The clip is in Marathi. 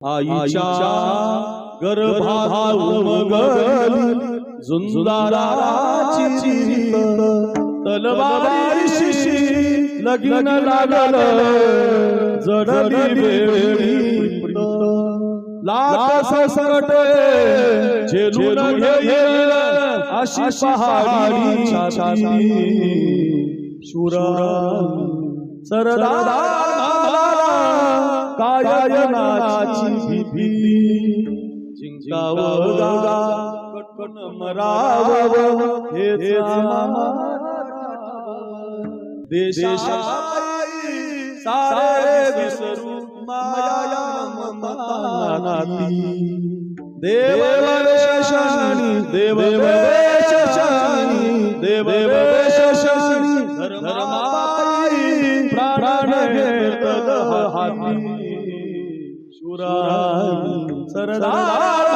आईच्या गर्भात उमगली झुंजाराची तलवारीशी लगीन लागल जडली वेळी लाट संकट झेलून घेईल अशी पहाडी छाती शूरा सरदार कायनाची भीती जिंकावं कटकन मरावं हेच देशाई सारे विसरू माया ममतानाती देववेशानी धर्माई प्राण घेतल हाती शूरा सरदार